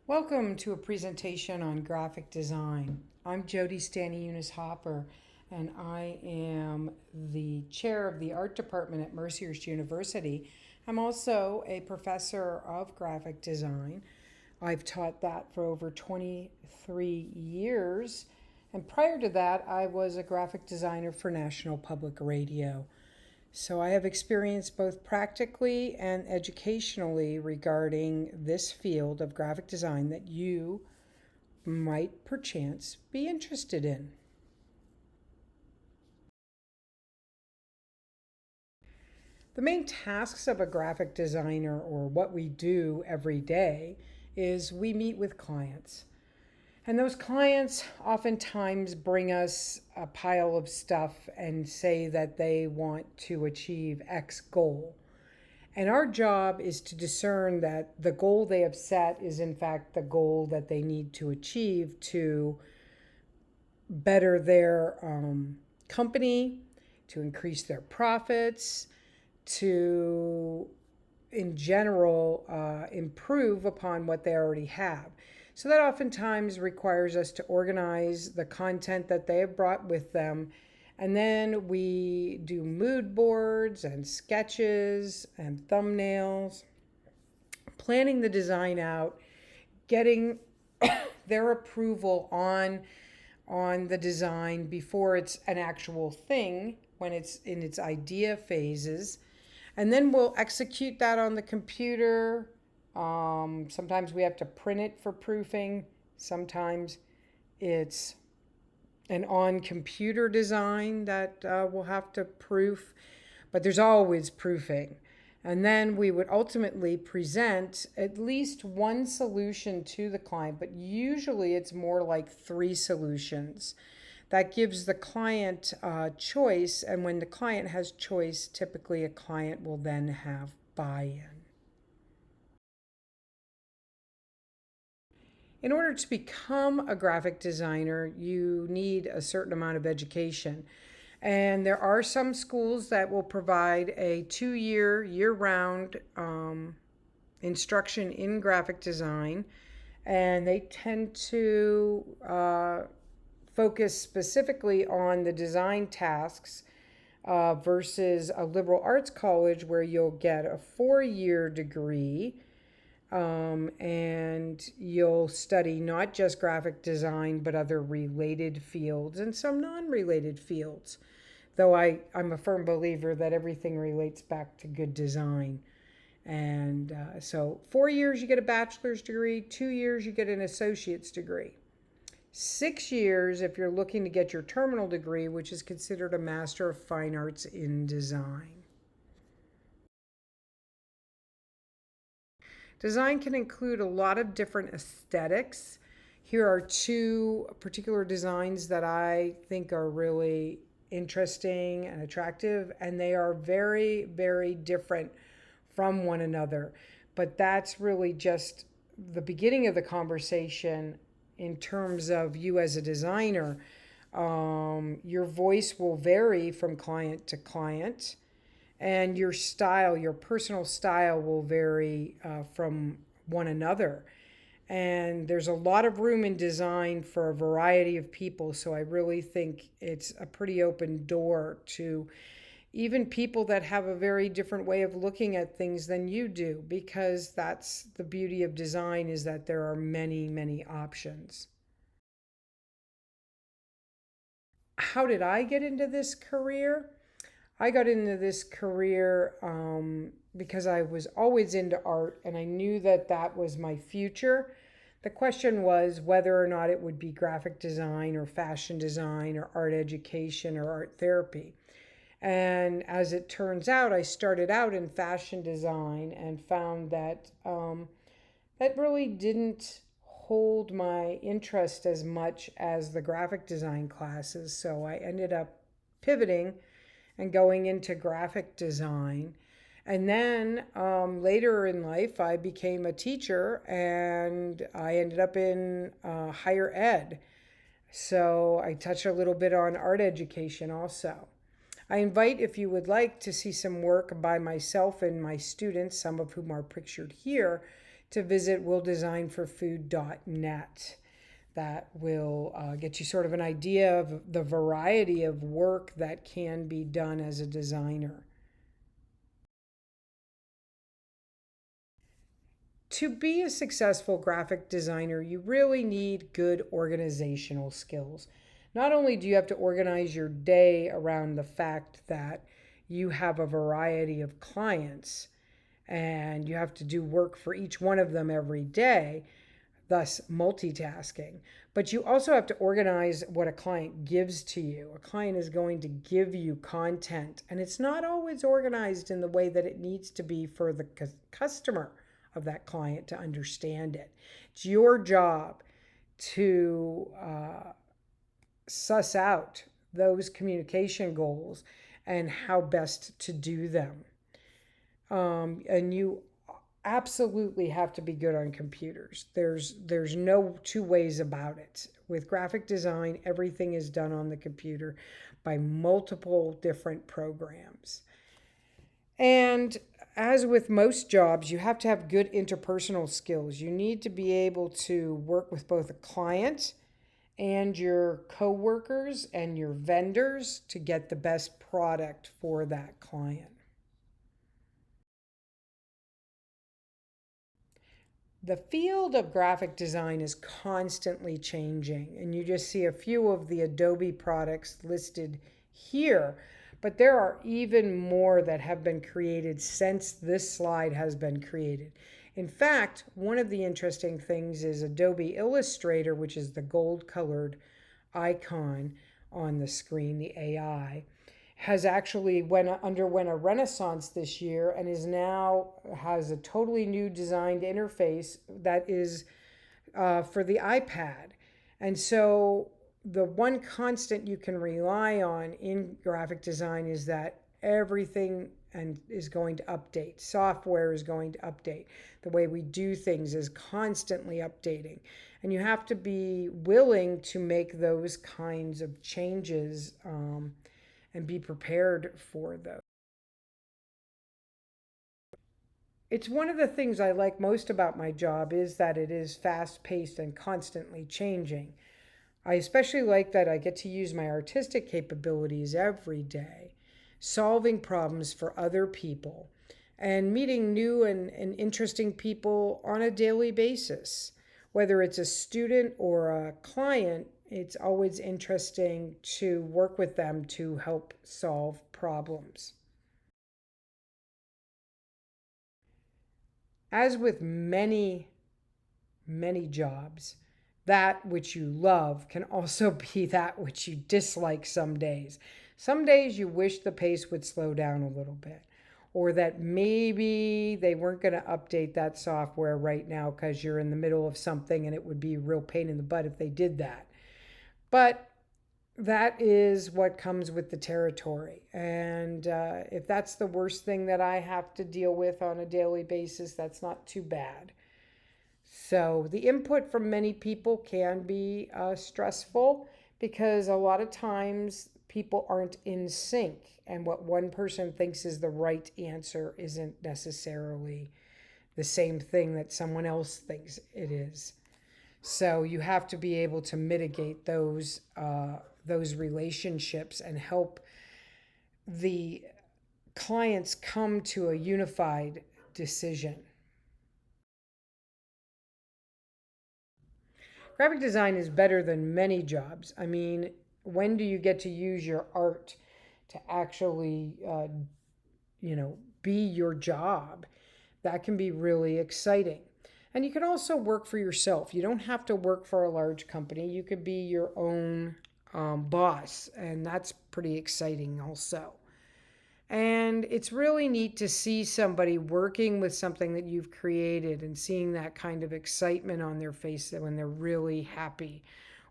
Welcome to a presentation on graphic design. I'm Jody Stanley Eunice Hopper, and I am the chair of the art department at Mercyhurst University. I'm also a professor of graphic design. I've taught that for over 23 years, and prior to that, I was a graphic designer for National Public Radio. So I have experience both practically and educationally regarding this field of graphic design that you might perchance be interested in. The main tasks of a graphic designer, or what we do every day, is we meet with clients. And those clients oftentimes bring us a pile of stuff and say that they want to achieve X goal. And our job is to discern that the goal they have set is in fact the goal that they need to achieve to better their company, to increase their profits, to, in general, improve upon what they already have. So that oftentimes requires us to organize the content that they have brought with them. And then we do mood boards and sketches and thumbnails, planning the design out, getting their approval on the design before it's an actual thing, when it's in its idea phases. And then we'll execute that on the computer. Sometimes we have to print it for proofing. Sometimes it's an on-computer design that we'll have to proof, but there's always proofing. And then we would ultimately present at least one solution to the client, but usually it's more like 3 solutions. That gives the client choice, and when the client has choice, typically a client will then have buy-in. In order to become a graphic designer, you need a certain amount of education. And there are some schools that will provide a 2-year, year-round instruction in graphic design. And they tend to focus specifically on the design tasks versus a liberal arts college where you'll get a 4-year degree. And you'll study not just graphic design, but other related fields and some non-related fields. Though I'm a firm believer that everything relates back to good design. And so 4 years you get a bachelor's degree, 2 years you get an associate's degree. 6 years if you're looking to get your terminal degree, which is considered a Master of Fine Arts in Design. Design can include a lot of different aesthetics. Here are 2 particular designs that I think are really interesting and attractive, and they are very, very different from one another. But that's really just the beginning of the conversation in terms of you as a designer. Your voice will vary from client to client. And your style, your personal style will vary from one another. And there's a lot of room in design for a variety of people. So I really think it's a pretty open door to even people that have a very different way of looking at things than you do, because that's the beauty of design, is that there are many, many options. How did I get into this career? I got into this career because I was always into art and I knew that that was my future. The question was whether or not it would be graphic design or fashion design or art education or art therapy. And as it turns out, I started out in fashion design and found that that really didn't hold my interest as much as the graphic design classes. So I ended up pivoting and going into graphic design. And then later in life, I became a teacher and I ended up in higher ed. So I touched a little bit on art education also. I invite, if you would like to see some work by myself and my students, some of whom are pictured here, to visit willdesignforfood.net. That will get you sort of an idea of the variety of work that can be done as a designer. To be a successful graphic designer, you really need good organizational skills. Not only do you have to organize your day around the fact that you have a variety of clients and you have to do work for each one of them every day, thus multitasking. But you also have to organize what a client gives to you. A client is going to give you content, and it's not always organized in the way that it needs to be for the customer of that client to understand it. It's your job to suss out those communication goals and how best to do them. And you absolutely have to be good on computers. There's no two ways about it. With graphic design, everything is done on the computer by multiple different programs. And as with most jobs, you have to have good interpersonal skills. You need to be able to work with both a client and your coworkers and your vendors to get the best product for that client. The field of graphic design is constantly changing, and you just see a few of the Adobe products listed here, but there are even more that have been created since this slide has been created. In fact, one of the interesting things is Adobe Illustrator, which is the gold colored icon on the screen, the AI, has actually underwent a renaissance this year and is now has a totally new designed interface that is for the iPad. And so the one constant you can rely on in graphic design is that everything is going to update. Software is going to update. The way we do things is constantly updating. And you have to be willing to make those kinds of changes and be prepared for those. It's one of the things I like most about my job is that it is fast-paced and constantly changing. I especially like that I get to use my artistic capabilities every day, solving problems for other people and meeting new and interesting people on a daily basis. Whether it's a student or a client, it's always interesting to work with them to help solve problems. As with many jobs, that which you love can also be that which you dislike some days. Some days you wish the pace would slow down a little bit, or that maybe they weren't going to update that software right now because you're in the middle of something and it would be a real pain in the butt if they did that. But that is what comes with the territory. And if that's the worst thing that I have to deal with on a daily basis, that's not too bad. So the input from many people can be stressful because a lot of times people aren't in sync, and what one person thinks is the right answer isn't necessarily the same thing that someone else thinks it is. So you have to be able to mitigate those relationships and help the clients come to a unified decision. Graphic design is better than many jobs. I mean, when do you get to use your art to actually, be your job? That can be really exciting. And you can also work for yourself. You don't have to work for a large company. You could be your own boss, and that's pretty exciting also. And it's really neat to see somebody working with something that you've created and seeing that kind of excitement on their face when they're really happy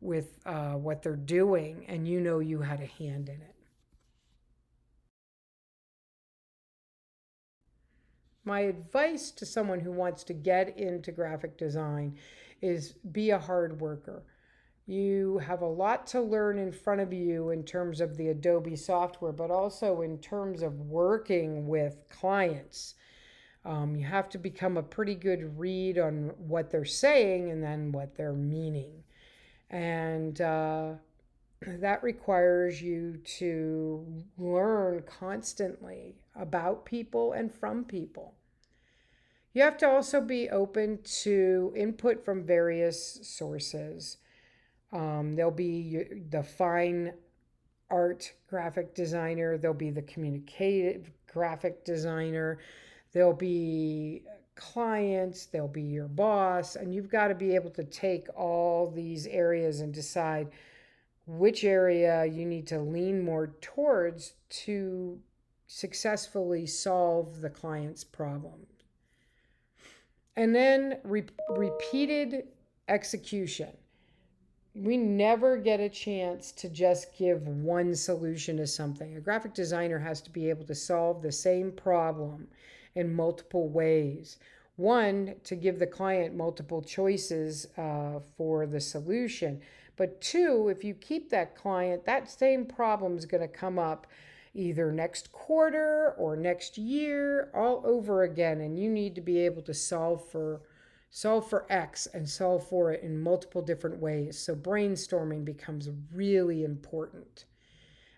with what they're doing and you know you had a hand in it. My advice to someone who wants to get into graphic design is be a hard worker. You have a lot to learn in front of you in terms of the Adobe software, but also in terms of working with clients. You have to become a pretty good read on what they're saying and then what they're meaning. And that requires you to learn constantly about people and from people. You have to also be open to input from various sources. There'll be the fine art graphic designer, there'll be the communicative graphic designer, there'll be clients, there'll be your boss, and you've got to be able to take all these areas and decide which area you need to lean more towards to successfully solve the client's problem. And then repeated execution. We never get a chance to just give one solution to something. A graphic designer has to be able to solve the same problem in multiple ways. One, to give the client multiple choices for the solution. But two, if you keep that client, that same problem is going to come up either next quarter or next year all over again. And you need to be able to solve for X and solve for it in multiple different ways. So brainstorming becomes really important.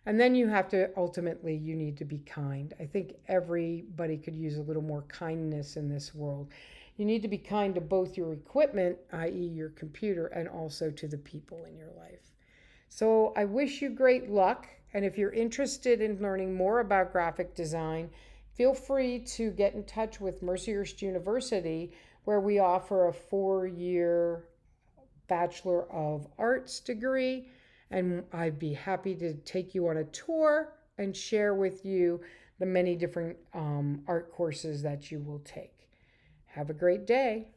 And then you have to ultimately, you need to be kind. I think everybody could use a little more kindness in this world. You need to be kind to both your equipment, i.e. your computer, and also to the people in your life. So I wish you great luck. And if you're interested in learning more about graphic design, feel free to get in touch with Mercyhurst University, where we offer a 4-year Bachelor of Arts degree. And I'd be happy to take you on a tour and share with you the many different art courses that you will take. Have a great day.